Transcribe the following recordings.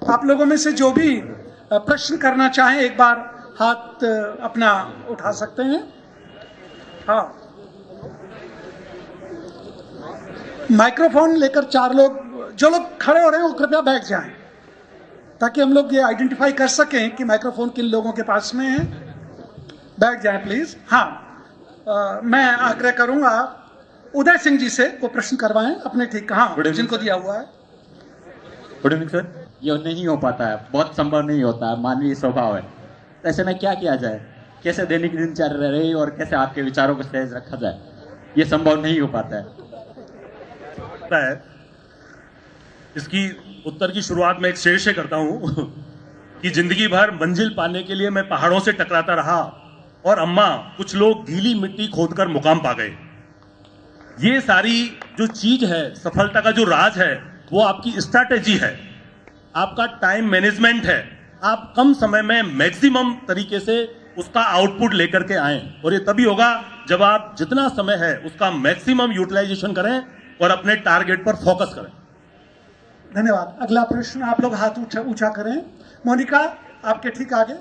आप लोगों में से जो भी प्रश्न करना चाहें एक बार हाथ अपना उठा सकते हैं। हाँ, माइक्रोफोन लेकर 4 लोग, जो लोग खड़े हो रहे हैं वो कृपया बैठ जाएं ताकि हम लोग ये आइडेंटिफाई कर सकें कि माइक्रोफोन किन लोगों के पास में है। बैठ जाएं प्लीज। हाँ, मैं आग्रह करूंगा उदय सिंह जी से को प्रश्न करवाएं अपने ठीक। हाँ, जिनको दिया हुआ है। Good evening sir. ये नहीं हो पाता है, बहुत संभव नहीं होता है, मानवीय स्वभाव है। ऐसे में क्या किया जाए, कैसे दैनिक दिनचर्या रहे और कैसे आपके विचारों को सहज रखा जाए, ये संभव नहीं हो पाता है। इसकी उत्तर की शुरुआत मैं एक शेर से करता हूं कि जिंदगी भर मंजिल पाने के लिए मैं पहाड़ों से टकराता रहा और अम्मा कुछ लोग गीली मिट्टी खोदकर मुकाम पा गए। ये सारी जो चीज है, सफलता का जो राज है, वो आपकी स्ट्रैटेजी है, आपका टाइम मैनेजमेंट है। आप कम समय में मैक्सिमम तरीके से उसका आउटपुट लेकर के आए, और ये तभी होगा जब आप जितना समय है उसका मैक्सिमम यूटिलाइजेशन करें और अपने टारगेट पर फोकस करें। धन्यवाद। अगला प्रश्न, आप लोग हाथ ऊंचा करें। मोनिका, आपके ठीक आगे।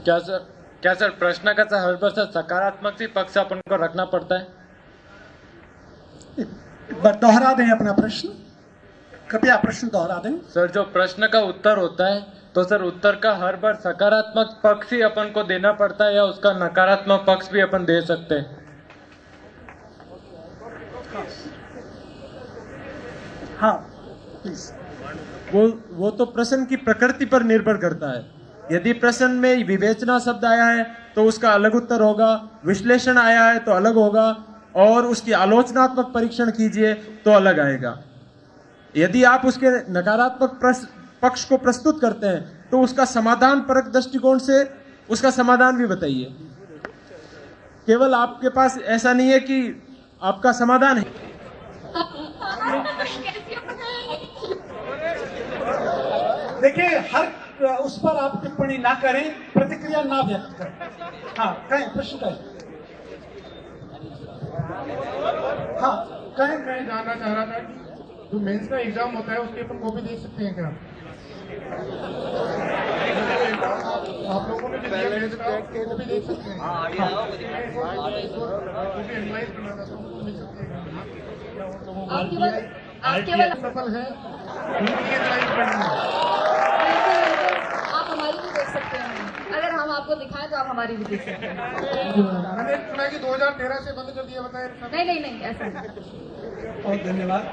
क्या सर प्रश्न का हर बार सर सकारात्मक ही पक्ष अपन को रखना पड़ता है? एक बार दोहरा दें अपना प्रश्न, कृपया प्रश्न दोहरा दें। सर जो प्रश्न का उत्तर होता है तो सर उत्तर का हर बार सकारात्मक पक्ष ही अपन को देना पड़ता है या उसका नकारात्मक पक्ष भी अपन दे सकते हैं? हाँ प्लीज। वो तो प्रश्न की प्रकृति पर निर्भर करता है। यदि प्रश्न में विवेचना शब्द आया है तो उसका अलग उत्तर होगा, विश्लेषण आया है तो अलग होगा, और उसकी आलोचनात्मक परीक्षण कीजिए तो अलग आएगा। यदि आप उसके नकारात्मक पक्ष को प्रस्तुत करते हैं तो उसका समाधान परक दृष्टिकोण से उसका समाधान भी बताइए। केवल आपके पास ऐसा नहीं है कि आपका समाधान है। देखिए, हर उस पर आप टिप्पणी ना करें, प्रतिक्रिया ना व्यक्त करें। हाँ कहें, प्रश्न कहें। हाँ कहें। मैं जानना चाह रहा था कि जो मेंस का एग्जाम होता है उसकी अपन कॉपी देख सकते हैं क्या? आप लोगों ने जो मेंस का कॉपी देख सकते हैं? कॉपी एनालाइज करना था तो उनको मिल सकती है। आप केवल सफल है उनकी एनालाइज करनी है। आप हमारी भी देख सकते हैं, अगर हम आपको दिखाएं तो आप हमारी भी देख सकते हैं। मैंने सुना कि 2013 से बंद कर दिया, बताए? नहीं ऐसा नहीं। और धन्यवाद।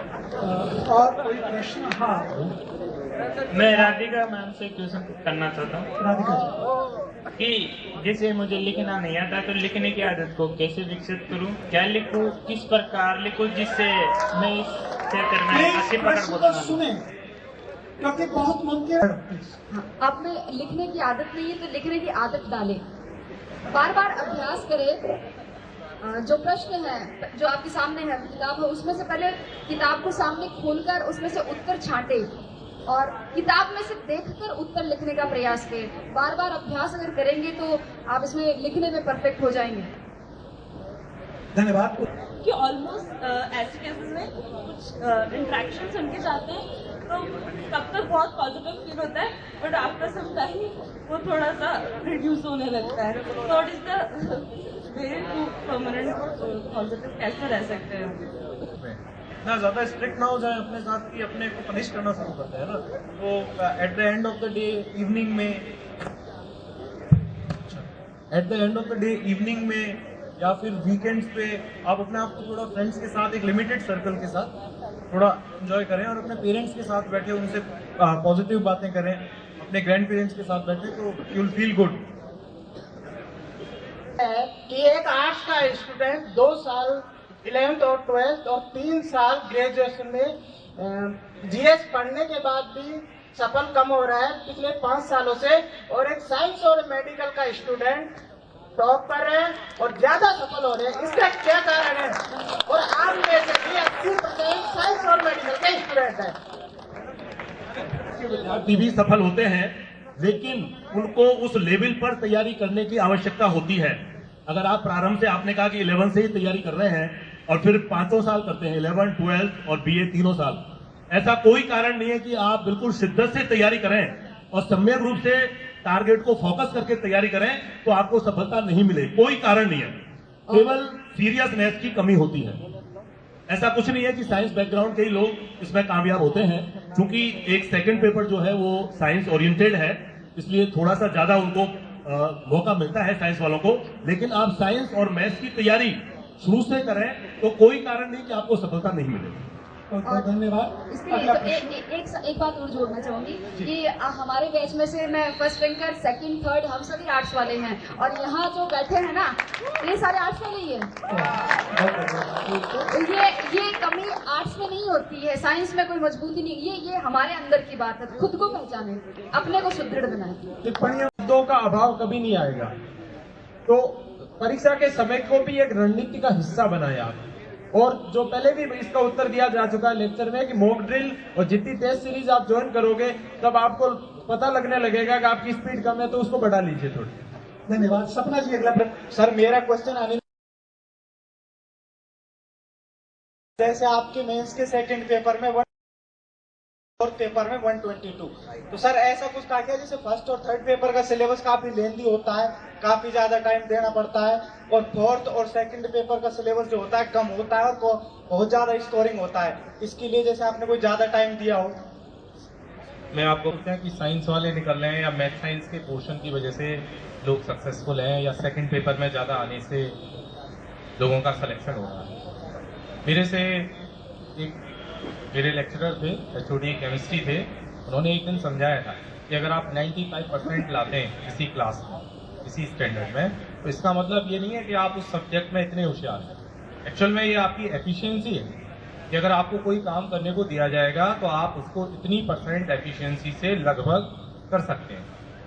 और कोई प्रश्न? हाँ, मैं राधिका मैम से क्वेश्चन करना चाहता हूँ। राधिका जी, कि जैसे मुझे लिखना नहीं आता तो लिखने की आदत को कैसे विकसित करूँ, क्या लिखूँ, किस प्रकार लिखूँ जिससे मैं इस क्षेत्र में अच्छी पकड़ बना सुने, क्योंकि बहुत मुमकिन। आप में लिखने की आदत नहीं है तो लिखने की आदत डालें, बार बार अभ्यास करें। जो प्रश्न है जो आपके सामने है, किताब है, उसमें से पहले किताब को सामने खोलकर उसमें से उत्तर छांटे और किताब में से देखकर उत्तर लिखने का प्रयास करें। बार बार अभ्यास अगर करेंगे तो आप इसमें लिखने में परफेक्ट हो जाएंगे। धन्यवाद। कि ऑलमोस्ट ऐसे केसेस में कुछ इंट्रैक्शंस उनके जाते हैं तो तब तक बहुत पॉजिटिव फील होता है, बट आफ्टर सम टाइम वो थोड़ा सा रिड्यूस होने लगता है। तो what is the way to permanent positive, कैसे रह सकते हैं? ना ज़्यादा स्ट्रिक्ट ना हो जाए अपने साथ कि अपने को पनिश करना शुरू करते हैं ना, तो at the end of the day evening में या फिर वीकेंड्स पे आप अपने आप को थोड़ा फ्रेंड्स के साथ, एक लिमिटेड सर्कल के साथ थोड़ा एंजॉय करें और अपने पेरेंट्स के साथ बैठे उनसे पॉजिटिव बातें करें, अपने ग्रैंड पेरेंट्स के साथ बैठे तो यू विल फील गुड। कि एक आर्ट्स का स्टूडेंट 2 साल 11th और 12th और 3 साल ग्रेजुएशन में जीएस पढ़ने के बाद भी सफल कम हो रहा है पिछले 5 सालों से, और एक साइंस और मेडिकल का स्टूडेंट टॉप कर रहे हैं और ज्यादा सफल हो रहे हैं। इसका क्या कारण है? और आप में से भी 80% साइंस और मेडिकल के स्टूडेंट हैं। विद्यार्थी भी सफल होते हैं, लेकिन उनको उस लेवल पर तैयारी करने की आवश्यकता होती है। अगर आप प्रारंभ से, आपने कहा कि 11 से ही तैयारी कर रहे हैं और फिर 5 साल करते हैं, 11, 12 और बीए तीनों साल, ऐसा कोई कारण नहीं है कि आप बिल्कुल शिद्दत से तैयारी करें और सम्यक रूप से टारगेट को फोकस करके तैयारी करें तो आपको सफलता नहीं मिले, कोई कारण नहीं है, केवल सीरियसनेस की कमी होती है। ऐसा कुछ नहीं है कि साइंस बैकग्राउंड के ही लोग इसमें कामयाब होते हैं, क्योंकि एक सेकंड पेपर जो है वो साइंस ओरिएंटेड है, इसलिए थोड़ा सा ज्यादा उनको मौका मिलता है साइंस वालों को। लेकिन आप साइंस और मैथ्स की तैयारी शुरू से करें तो कोई कारण नहीं कि आपको सफलता नहीं मिले। धन्यवाद। इसके लिए तो एक बात और जोड़ना चाहूंगी कि हमारे बैच में से मैं फर्स्ट रैंकर, सेकंड, थर्ड, हम सभी आर्ट्स वाले हैं, और यहाँ जो बैठे हैं ना ये सारे आर्ट्स वाले ही हैं। ये कमी आर्ट्स में नहीं होती है, साइंस में कोई मजबूती नहीं, ये हमारे अंदर की बात है। खुद को पहचाने, अपने को सुदृढ़ बनाए। टिप्पणियों मुद्दों का अभाव कभी नहीं आएगा, तो परीक्षा के समय को भी एक रणनीति का हिस्सा बनाए आप। और जो पहले भी इसका उत्तर दिया जा चुका है लेक्चर में कि मॉक ड्रिल और जितनी टेस्ट सीरीज आप ज्वाइन करोगे तब आपको पता लगने लगेगा कि आपकी स्पीड कम है, तो उसको बढ़ा लीजिए थोड़ी। धन्यवाद। सपना जी अगला प्रश्न। सर मेरा क्वेश्चन जैसे आपके मेंस के सेकंड पेपर में और पेपर में 122, तो सर ऐसा कुछ था क्या जैसे फर्स्ट और थर्ड पेपर का सिलेबस काफी लेंथी होता है, काफी ज्यादा टाइम देना पड़ता है, और फोर्थ और सेकंड पेपर का सिलेबस जो होता है कम होता है और बहुत ज्यादा स्कोरिंग होता है, इसके लिए जैसे आपने कोई ज्यादा टाइम दिया हो? मैं आपको बोलता हूँ कि साइंस वाले निकल रहे हैं या मैथ साइंस के पोर्शन की वजह से लोग सक्सेसफुल हैं, या सेकंड पेपर में ज़्यादा आने से लोगों का सिलेक्शन हो रहा है। मेरे लेक्चरर थे, HOD केमिस्ट्री थे, उन्होंने एक दिन समझाया था कि अगर आप 95% लाते हैं किसी क्लास में, किसी स्टैंडर्ड में, तो इसका मतलब ये नहीं है कि आप उस सब्जेक्ट में इतने होशियार हैं। एक्चुअल में ये आपकी एफिशिएंसी है कि अगर आपको कोई काम करने को दिया जाएगा तो आप उसको इतनी % एफिशिएंसी से लगभग कर सकते हैं।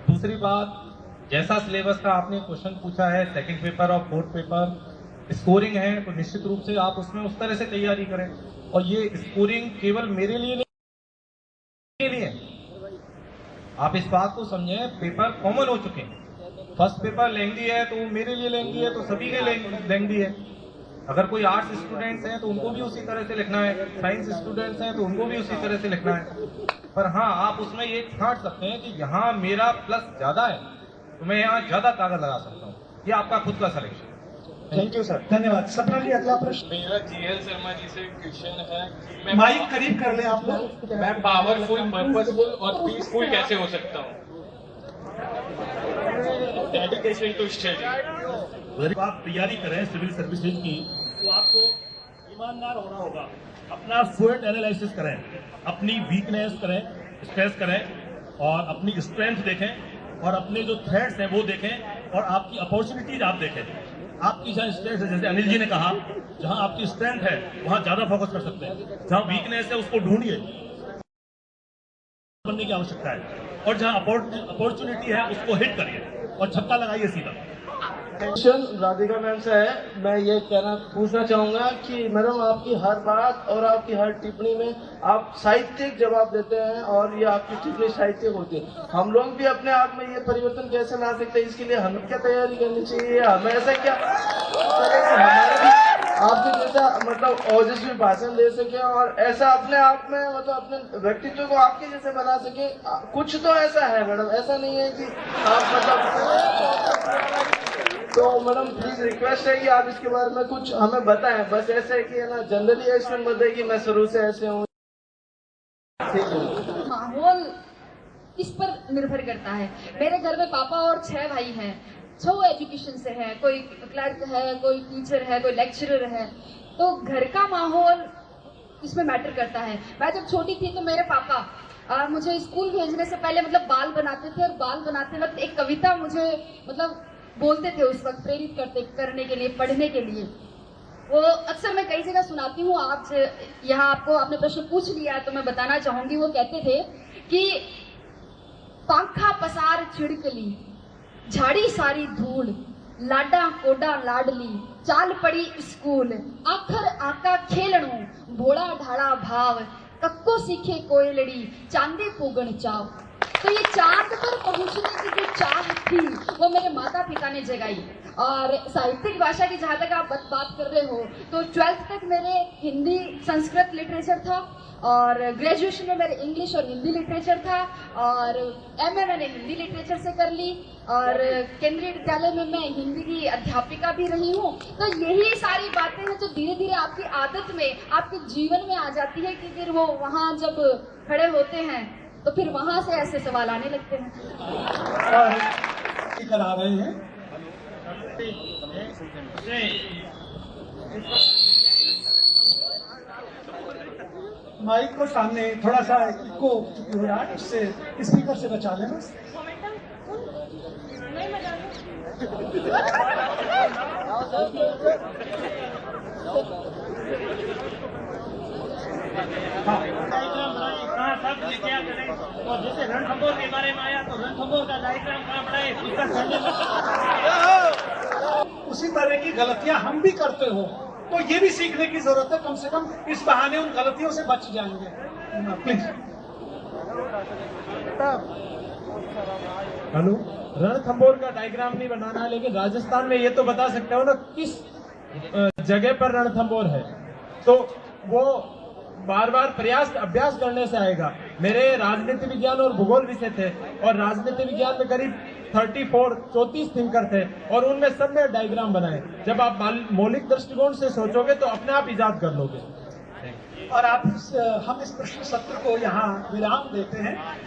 दूसरी बात, जैसा सिलेबस का आपने क्वेश्चन पूछा है, सेकंड पेपर और फोर्थ पेपर स्कोरिंग है, तो निश्चित रूप से आप उसमें उस तरह से तैयारी करें। और ये स्कोरिंग केवल मेरे लिए नहीं है, आप इस बात को समझें, पेपर कॉमन हो चुके हैं। फर्स्ट पेपर लेंदी है तो मेरे लिए लेंदी है, तो सभी के लेंदी है। अगर कोई आर्ट्स स्टूडेंट्स हैं तो उनको भी उसी तरह से लिखना है, साइंस स्टूडेंट्स हैं तो उनको भी उसी तरह से लिखना है। पर हाँ, आप उसमें ये छांट सकते हैं कि यहाँ मेरा प्लस ज्यादा है तो मैं यहाँ ज्यादा ताकत लगा सकता हूँ, ये आपका खुद का सिलेक्शन। Thank you sir. धन्यवाद। सपना जी अगला प्रश्न। मेरा GL शर्मा जी से क्वेश्चन है कि माइक करीब कर लें आप लोग। मैं पावरफुल, पर्पसफुल और पीसफुल कैसे हो सकता हूँ? Dedication to study. आप तैयारी करें सिविल सर्विसेज की तो आपको ईमानदार होना होगा, अपना स्वोट एनालिसिस करें, अपनी वीकनेस करें, स्ट्रेस करें, और अपनी स्ट्रेंथ देखें, और अपने जो थ्रेट्स हैं वो देखें, और आपकी अपॉर्चुनिटीज आप देखें। आपकी जहाँ स्ट्रेंथ है, जैसे अनिल जी ने कहा, जहाँ आपकी स्ट्रेंथ है वहां ज्यादा फोकस कर सकते हैं, जहाँ वीकनेस है उसको ढूंढिए, बनने की आवश्यकता है, और जहाँ अपॉर्चुनिटी है उसको हिट करिए और छक्का लगाइए सीधा। क्वेश्चन राधिका मैम से है। मैं ये पूछना चाहूंगा कि मैडम आपकी हर बात और आपकी हर टिप्पणी में आप साहित्यिक जवाब देते हैं और ये आपकी टिप्पणी साहित्यिक होती है। हम लोग भी अपने आप में ये परिवर्तन कैसे ला सकते हैं, इसके लिए हमें क्या तैयारी करनी चाहिए, हमें ऐसा क्या हमारे भी आपके जैसा मतलब ओजस्वी भाषण दे सके और ऐसा अपने आप में मतलब अपने व्यक्तित्व को आपके जैसे बना सके। कुछ तो ऐसा है मैडम, ऐसा नहीं है कि आप मतलब, तो मैडम प्लीज रिक्वेस्ट है कि आप इसके बारे में कुछ हमें बताएं। बस ऐसे कि है ना, जनरली ऐसे बताए कि मैं शुरू से ऐसे हूँ। माहौल इस पर निर्भर करता है। मेरे घर में पापा और 6 भाई हैं, 6 एजुकेशन से है, कोई क्लर्क है, कोई टीचर है, कोई लेक्चरर है, तो घर का माहौल इसमें मैटर करता है। मैं जब छोटी थी तो मेरे पापा मुझे स्कूल भेजने से पहले मतलब बाल बनाते थे, और बाल बनाते वक्त एक कविता मुझे मतलब बोलते थे उस वक्त, प्रेरित करने के लिए, पढ़ने के लिए। वो अक्सर मैं कई जगह सुनाती हूँ। आप यहाँ आपने प्रश्न पूछ लिया तो मैं बताना चाहूंगी। वो कहते थे कि पंखा पसार छिड़कली, झाड़ी सारी धूल, लाडा कोडा लाडली, चाल पड़ी स्कूल, आखर आका खेलणू, भोड़ा ढाड़ा भाव, कक्को सीखे कोयलड़ी, चांदे पूगण चाव। तो ये चांद पर पहुंचने की जो चाह थी वो मेरे माता पिता ने जगाई। और साहित्यिक भाषा की जहाँ तक आप बात कर रहे हो, तो 12th तक मेरे हिंदी संस्कृत लिटरेचर था, और ग्रेजुएशन में मेरे इंग्लिश और हिंदी लिटरेचर था, और एमए मैंने हिंदी लिटरेचर से कर ली, और केंद्रीय विद्यालय में मैं हिंदी की अध्यापिका भी रही हूँ। तो यही सारी बातें हैं जो धीरे धीरे आपकी आदत में, आपके जीवन में आ जाती है कि फिर वो वहाँ जब खड़े होते हैं तो फिर वहाँ से ऐसे सवाल आने लगते हैं। करा रहे हैं माइक को सामने थोड़ा सा इको हो रहा है, उससे स्पीकर से बचा लेना। और जैसे रणथंभौर के बारे में आया तो रणथंभौर का डायग्राम कहाँ बनाए, उसी तरह की गलतियां हम भी करते हो, तो ये भी सीखने की जरूरत है। कम से कम इस बहाने उन गलतियों से बच जाएंगे। प्लीज। हेलो, रणथंभौर का डायग्राम नहीं बनाना है, लेकिन राजस्थान में ये तो बता सकते हो ना किस जगह पर रणथंभौर है, तो वो बार बार अभ्यास करने से आएगा। मेरे राजनीति विज्ञान और भूगोल विषय थे, और राजनीति विज्ञान में करीब 34 थिंकर थे, और उनमें सब में डायग्राम बनाए। जब आप मौलिक दृष्टिकोण से सोचोगे तो अपने आप इजाद कर लोगे। और आप हम इस प्रश्न सत्र को यहाँ विराम देते हैं।